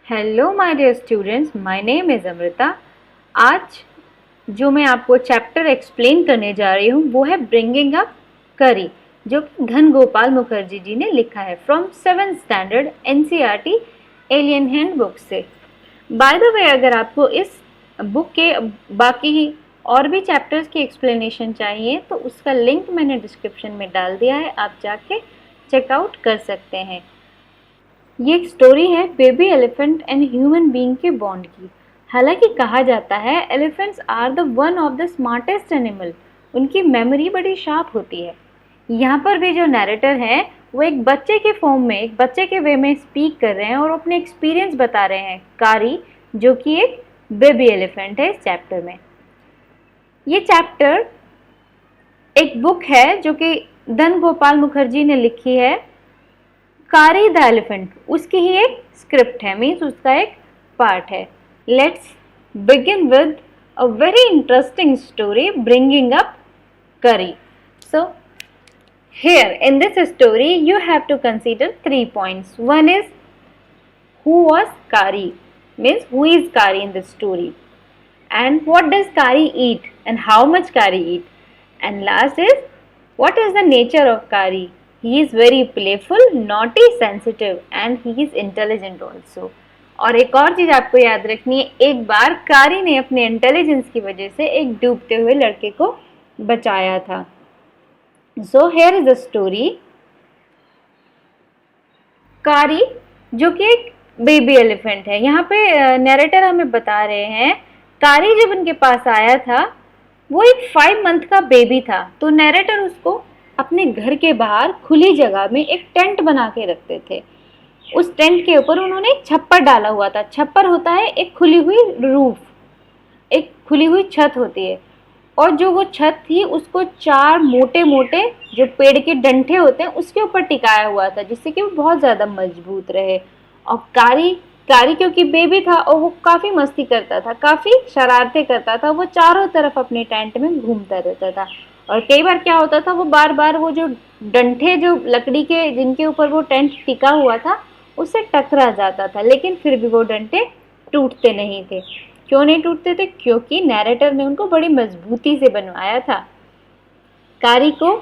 Hello my dear students, my name is Amrita. आज जो मैं आपको चैप्टर एक्सप्लेन करने जा रही हूँ वो है ब्रिंगिंग अप करी, जो कि घन गोपाल मुखर्जी जी ने लिखा है from 7th standard NCERT alien hand book से। बाय द वे, अगर आपको इस बुक के बाकी और भी चैप्टर्स की एक्सप्लेनेशन चाहिए तो उसका लिंक मैंने डिस्क्रिप्शन में डाल दिया है, आप जाके चेकआउट कर सकते हैं। ये एक स्टोरी है baby elephant and human being के बॉन्ड की। हालांकि कहा जाता है elephants are the one of the smartest animal, उनकी मेमोरी बड़ी शार्प होती है। यहाँ पर भी जो नैरेटर है वो एक बच्चे के फॉर्म में, एक बच्चे के वे में स्पीक कर रहे हैं और अपने एक्सपीरियंस बता रहे हैं। कारी जो कि एक बेबी एलिफेंट है इस चैप्टर में। ये चैप्टर एक बुक है जो कि धन गोपाल मुखर्जी ने लिखी है, कारी द एलिफेंट, उसकी ही एक स्क्रिप्ट है, मीन्स उसका एक पार्ट है। Let's begin with a very interesting story bringing up करी। सो here in this story you have to consider 3 points. One is who was Kari, means who is Kari in this story, and what does Kari eat and how much Kari eat, and last is what is the nature of Kari. He is very playful, naughty, sensitive and he is intelligent also. और एक और चीज आपको याद रखनी है, एक बार कारी ने अपने इंटेलिजेंस की वजह से एक डूबते हुए लड़के को बचाया था। So here is the story. कारी जो कि एक बेबी एलिफेंट है, यहाँ पे नैरेटर हमें बता रहे हैं कारी जब उनके पास आया था वो एक 5 मंथ का बेबी था। तो नैरेटर उसको अपने घर के बाहर खुली जगह में एक टेंट बना के रखते थे। उस टेंट के ऊपर उन्होंने एक छप्पर डाला हुआ था। छप्पर होता है एक खुली हुई रूफ, एक खुली हुई छत होती है, और जो वो छत थी उसको 4 मोटे मोटे जो पेड़ के डंठे होते हैं उसके ऊपर टिकाया हुआ था, जिससे कि वो बहुत ज़्यादा मजबूत रहे। और कारी क्योंकि बेबी था और वो काफ़ी मस्ती करता था, काफ़ी शरारतें करता था, वो चारों तरफ अपने टेंट में घूमता रहता था। और कई बार क्या होता था, वो बार बार वो जो डंठे, जो लकड़ी के जिनके ऊपर वो टेंट टिका हुआ था, उससे टकरा जाता था, लेकिन फिर भी वो डंठे टूटते नहीं थे। क्यों नहीं टूटते थे? क्योंकि नैरेटर ने उनको बड़ी मजबूती से बनवाया था। कारी को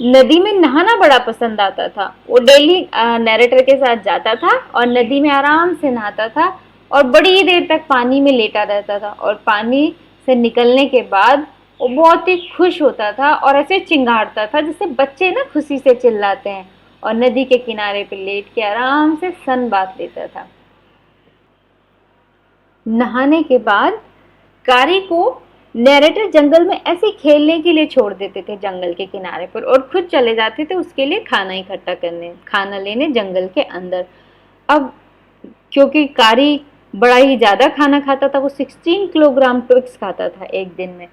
नदी में नहाना बड़ा पसंद आता था। वो डेली नैरेटर के साथ जाता था और नदी में आराम से नहाता था और बड़ी देर तक पानी में लेटा रहता था। और पानी से निकलने के बाद वो बहुत ही खुश होता था और ऐसे चिंगाड़ता था जिससे बच्चे ना खुशी से चिल्लाते हैं, और नदी के किनारे पे लेट के आराम से सन बात लेता था। नहाने के बाद कारी को नैरेटर जंगल में ऐसे खेलने के लिए छोड़ देते थे जंगल के किनारे पर, और खुद चले जाते थे उसके लिए खाना इकट्ठा करने, खाना लेने जंगल के अंदर। अब क्योंकि कारी बड़ा ही ज़्यादा खाना खाता था, वो 16 किलोग्राम ट्विक्स खाता था एक दिन में।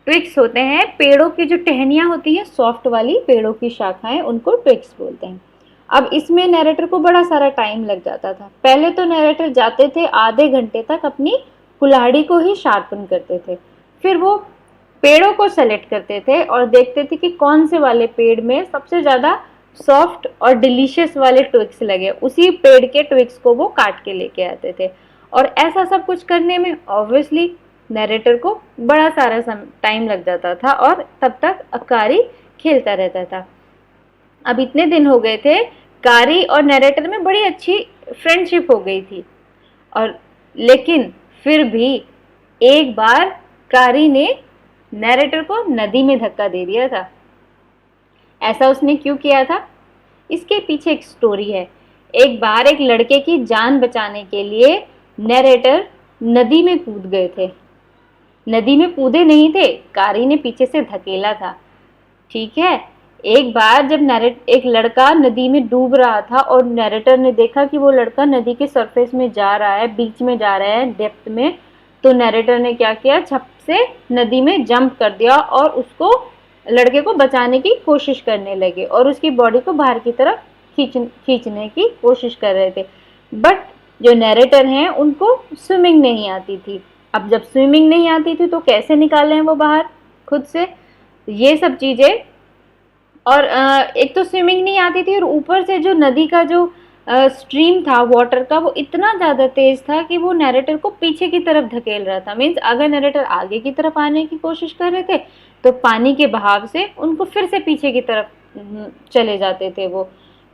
ट्विक्स होते हैं पेड़ों की जो टहनियाँ होती हैं, सॉफ्ट वाली पेड़ों की शाखाएं, उनको ट्विक्स बोलते हैं। अब इसमें नैरेटर को बड़ा सारा टाइम लग जाता था। पहले तो नैरेटर जाते थे आधे घंटे तक अपनी कुल्हाड़ी को ही शार्पन करते थे, फिर वो पेड़ों को सेलेक्ट करते थे और देखते थे कि कौन से वाले पेड़ में सबसे ज़्यादा सॉफ्ट और डिलीशियस वाले ट्विक्स लगे, उसी पेड़ के ट्विक्स को वो काट के लेके आते थे। और ऐसा सब कुछ करने में ऑब्वियसली नैरेटर को बड़ा सारा टाइम लग जाता था और तब तक कारी खेलता रहता था। अब इतने दिन हो गए थे, कारी और नैरेटर में बड़ी अच्छी फ्रेंडशिप हो गई थी, और लेकिन फिर भी एक बार कारी ने नैरेटर को नदी में धक्का दे दिया था। ऐसा उसने क्यों किया था? इसके पीछे एक स्टोरी है। एक बार एक लड़के की जान बचाने के लिए नैरेटर नदी में कूद गए थे। नदी में कूदे नहीं थे, कारी ने पीछे से धकेला था, ठीक है। एक बार जब एक लड़का नदी में डूब रहा था और नैरेटर ने देखा कि वो लड़का नदी के सरफेस में जा रहा है, बीच में जा रहा है, डेप्थ में, तो नैरेटर ने क्या किया, छप से नदी में जंप कर दिया और उसको, लड़के को बचाने की कोशिश करने लगे और उसकी बॉडी को बाहर की तरफ खींचने की कोशिश कर रहे थे। बट जो नैरेटर हैं उनको स्विमिंग नहीं आती थी। अब जब स्विमिंग नहीं आती थी तो कैसे निकाले हैं वो बाहर खुद से, ये सब चीज़ें। और एक तो स्विमिंग नहीं आती थी और ऊपर से जो नदी का जो स्ट्रीम था वाटर का वो इतना ज़्यादा तेज था कि वो नैरेटर को पीछे की तरफ धकेल रहा था। मीन्स अगर नैरेटर आगे की तरफ आने की कोशिश कर रहे थे तो पानी के बहाव से उनको फिर से पीछे की तरफ चले जाते थे वो।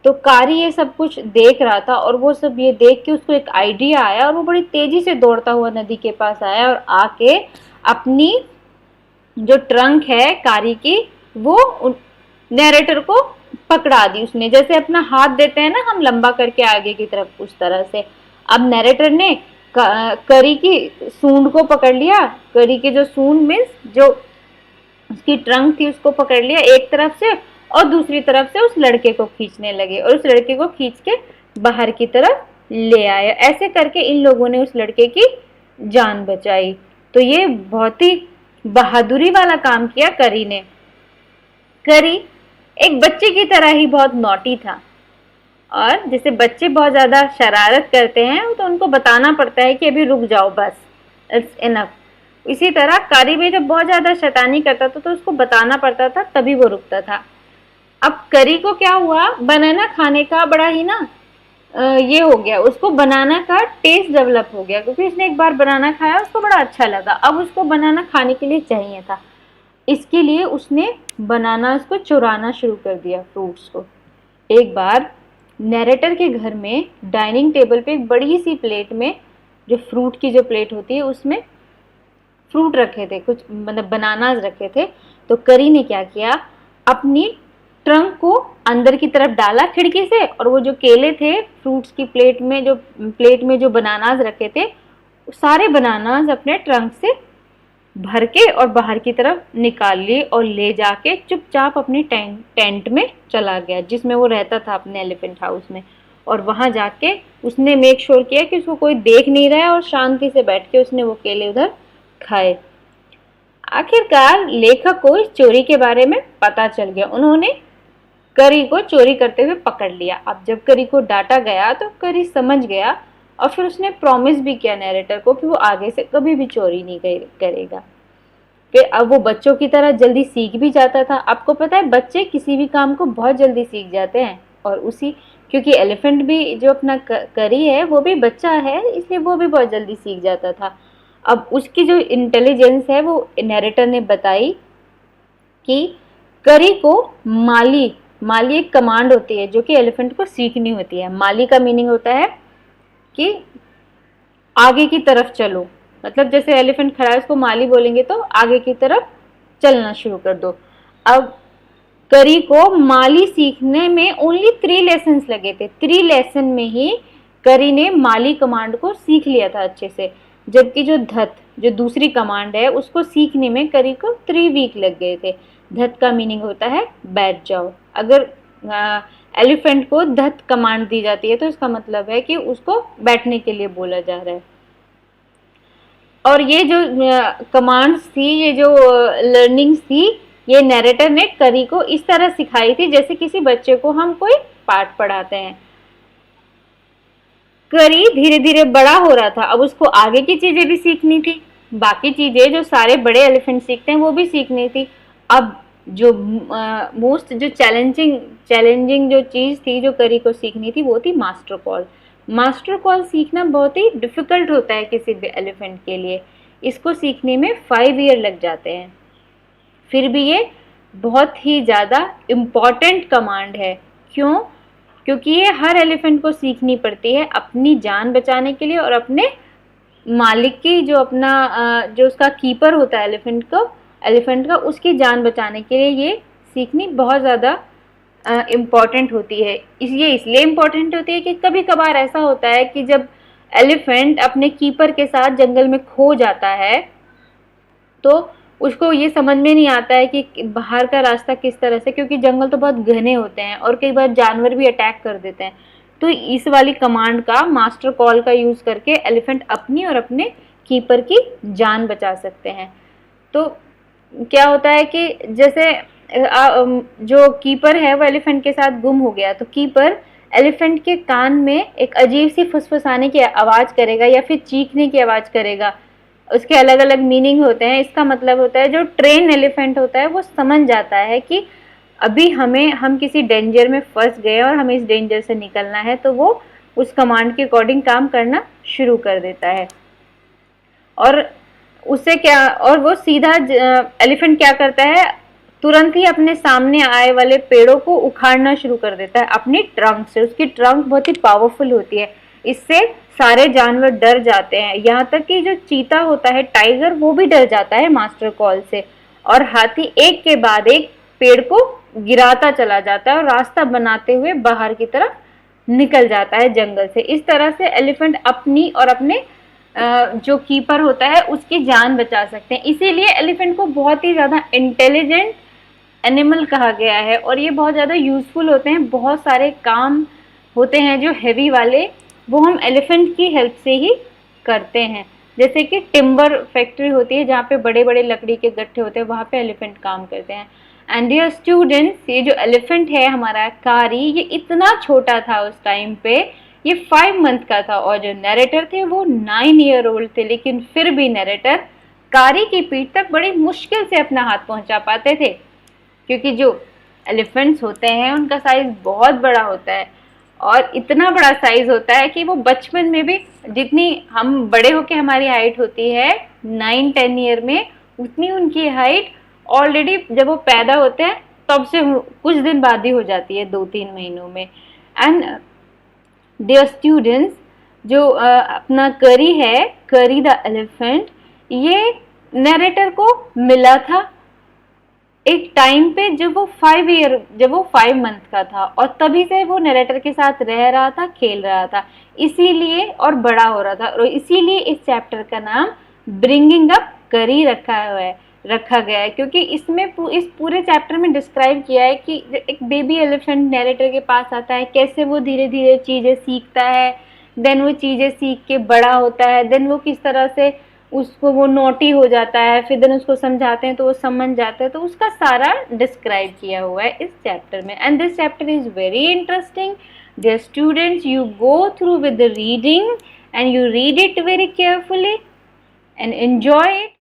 तो कारी ये सब कुछ देख रहा था और वो सब ये देख के उसको एक आइडिया आया और वो बड़ी तेजी से दौड़ता हुआ नदी के पास आया और आके अपनी जो ट्रंक है कारी की वो नैरेटर को पकड़ा दी उसने। जैसे अपना हाथ देते हैं ना हम लंबा करके आगे की तरफ, उस तरह से। अब नैरेटर ने करी की सूंड को पकड़ लिया। करी की जो सूंड मीन्स जो उसकी ट्रंक थी उसको पकड़ लिया एक तरफ से और दूसरी तरफ से उस लड़के को खींचने लगे और उस लड़के को खींच के बाहर की तरफ ले आए। ऐसे करके इन लोगों ने उस लड़के की जान बचाई। तो ये बहुत ही बहादुरी वाला काम किया करी ने। करी एक बच्चे की तरह ही बहुत नॉटी था और जैसे बच्चे बहुत ज़्यादा शरारत करते हैं तो उनको बताना पड़ता है कि अभी रुक जाओ, बस इट्स इनफ। इसी तरह कारी भी जब बहुत ज़्यादा शैतानी करता था तो उसको बताना पड़ता था तभी वो रुकता था। अब करी को क्या हुआ, बनाना खाने का बड़ा ही ना ये हो गया, उसको बनाना का टेस्ट डेवलप हो गया क्योंकि उसने एक बार बनाना खाया उसको बड़ा अच्छा लगा। अब उसको बनाना खाने के लिए चाहिए था, इसके लिए उसने बनाना को चुराना शुरू कर दिया, फ्रूट्स को। एक बार नैरेटर के घर में डाइनिंग टेबल पे एक बड़ी सी प्लेट में, जो फ्रूट की जो प्लेट होती है उसमें फ्रूट रखे थे, कुछ मतलब बनानाज रखे थे। तो करी ने क्या किया, अपनी ट्रंक को अंदर की तरफ डाला खिड़की से और वो जो केले थे फ्रूट्स की प्लेट में जो बनानाज रखे थे सारे बनानाज अपने ट्रंक से भर के और बाहर की तरफ निकाल लिए और ले जाके चुपचाप अपनी टेंट में चला गया जिसमें वो रहता था, अपने एलिफेंट हाउस में। और वहां जाके उसने मेक श्योर किया कि उसको कोई देख नहीं रहा है और शांति से बैठ के उसने वो केले उधर खाए। आखिरकार लेखक को इस चोरी के बारे में पता चल गया। उन्होंने करी को चोरी करते हुए पकड़ लिया। अब जब करी को डांटा गया तो करी समझ गया और फिर उसने प्रॉमिस भी किया नैरेटर को कि वो आगे से कभी भी चोरी नहीं करेगा। फिर अब वो बच्चों की तरह जल्दी सीख भी जाता था। आपको पता है बच्चे किसी भी काम को बहुत जल्दी सीख जाते हैं और उसी क्योंकि एलिफेंट भी जो अपना करी है वो भी बच्चा है इसलिए वो भी बहुत जल्दी सीख जाता था। अब उसकी जो इंटेलिजेंस है वो नैरेटर ने बताई कि करी को माली एक कमांड होती है जो कि एलिफेंट को सीखनी होती है। माली का मीनिंग होता है कि आगे की तरफ चलो, मतलब जैसे एलिफेंट खड़ा है उसको माली बोलेंगे तो आगे की तरफ चलना शुरू कर दो। अब करी को माली सीखने में ओनली 3 लेसन लगे थे। 3 लेसन में ही करी ने माली कमांड को सीख लिया था अच्छे से, जबकि जो दूसरी कमांड है उसको सीखने में करी को 3 वीक लग गए थे। धत का मीनिंग होता है बैठ जाओ। अगर एलिफेंट को धत कमांड दी जाती है तो इसका मतलब है कि उसको बैठने के लिए बोला जा रहा है। और ये जो कमांड्स थी, ये जो लर्निंग्स थी, ये नैरेटर ने करी को इस तरह सिखाई थी जैसे किसी बच्चे को हम कोई पाठ पढ़ाते हैं। करी धीरे धीरे बड़ा हो रहा था, अब उसको आगे की चीजें भी सीखनी थी, बाकी चीजें जो सारे बड़े एलिफेंट सीखते हैं वो भी सीखनी थी। अब जो मोस्ट जो चैलेंजिंग जो चीज थी जो करी को सीखनी थी वो थी मास्टर कॉल। मास्टर कॉल सीखना बहुत ही डिफिकल्ट होता है किसी भी एलिफेंट के लिए। इसको सीखने में 5 ईयर लग जाते हैं। फिर भी ये बहुत ही ज़्यादा इम्पॉर्टेंट कमांड है। क्यों? क्योंकि ये हर एलिफेंट को सीखनी पड़ती है अपनी जान बचाने के लिए और अपने मालिक की जो अपना जो उसका कीपर होता है एलिफेंट का उसकी जान बचाने के लिए ये सीखनी बहुत ज़्यादा इम्पॉर्टेंट होती है। ये इसलिए इम्पॉर्टेंट होती है कि कभी कभार ऐसा होता है कि जब एलिफेंट अपने कीपर के साथ जंगल में खो जाता है तो उसको ये समझ में नहीं आता है कि बाहर का रास्ता किस तरह से, क्योंकि जंगल तो बहुत घने होते हैं और कई बार जानवर भी अटैक कर देते हैं। तो इस वाली कमांड का मास्टर कॉल का यूज़ करके एलिफेंट अपनी और अपने कीपर की जान बचा सकते हैं। तो क्या होता है कि जैसे जो कीपर है वो एलिफेंट के साथ गुम हो गया तो कीपर एलिफेंट के कान में एक अजीब सी फुसफुसाने की आवाज़ करेगा या फिर चीखने की आवाज़ करेगा। उसके अलग अलग मीनिंग होते हैं। इसका मतलब होता है जो ट्रेन एलिफेंट होता है वो समझ जाता है कि अभी हम किसी डेंजर में फंस गए और हमें इस डेंजर से निकलना है, तो वो उस कमांड के अकॉर्डिंग काम करना शुरू कर देता है। और उससे क्या, और वो सीधा एलिफेंट क्या करता है, तुरंत ही अपने सामने आए वाले पेड़ों को उखाड़ना शुरू कर देता है अपनी ट्रंक से। उसकी ट्रंक बहुत ही पावरफुल होती है, इससे सारे जानवर डर जाते हैं, यहाँ तक कि जो चीता होता है, टाइगर, वो भी डर जाता है मास्टर कॉल से। और हाथी एक के बाद एक पेड़ को गिराता चला जाता है और रास्ता बनाते हुए बाहर की तरफ निकल जाता है जंगल से। इस तरह से एलिफेंट अपनी और अपने जो कीपर होता है उसकी जान बचा सकते हैं। इसीलिए एलिफेंट को बहुत ही ज्यादा इंटेलिजेंट एनिमल कहा गया है, और ये बहुत ज़्यादा यूजफुल होते हैं। बहुत सारे काम होते हैं जो हैवी वाले, वो हम एलिफेंट की हेल्प से ही करते हैं। जैसे कि टिम्बर फैक्ट्री होती है जहाँ पे बड़े बड़े लकड़ी के गट्ठे होते हैं, वहाँ पे एलिफेंट काम करते हैं। एंड डियर स्टूडेंट्स, ये जो एलिफेंट है हमारा कारी, ये इतना छोटा था उस टाइम पे, ये 5 मंथ का था, और जो नरेटर थे वो 9 ईयर ओल्ड थे। लेकिन फिर भी नरेटर कारी की पीठ तक बड़ी मुश्किल से अपना हाथ पहुंचा पाते थे, क्योंकि जो एलिफेंट्स होते हैं उनका साइज बहुत बड़ा होता है, और इतना बड़ा साइज होता है कि वो बचपन में भी, जितनी हम बड़े होके हमारी हाइट होती है 9-10 ईयर में, उतनी उनकी हाइट ऑलरेडी जब वो पैदा होते हैं तब से कुछ दिन बाद ही हो जाती है, 2-3 महीनों में। एंड डियर स्टूडेंट्स, जो अपना करी है, करी द एलिफेंट, ये नरेटर को मिला था एक टाइम पे जब वो 5 मंथ का था, और तभी से वो नरेटर के साथ रह रहा था, खेल रहा था, इसीलिए, और बड़ा हो रहा था, और इसीलिए इस चैप्टर का नाम ब्रिंगिंग अप करी रखा गया है। क्योंकि इसमें इस पूरे चैप्टर में डिस्क्राइब किया है कि एक बेबी एलिफेंट नरेटर के पास आता है, कैसे वो धीरे धीरे चीजें सीखता है, देन वो चीजें सीख के बड़ा होता है, देन वो किस तरह से उसको, वो नोटी हो जाता है, फिर देन उसको समझाते हैं तो वो समझ जाता है। तो उसका सारा डिस्क्राइब किया हुआ है इस चैप्टर में। And this chapter is very interesting. Dear students, you go through with the reading and you read it very carefully and enjoy it.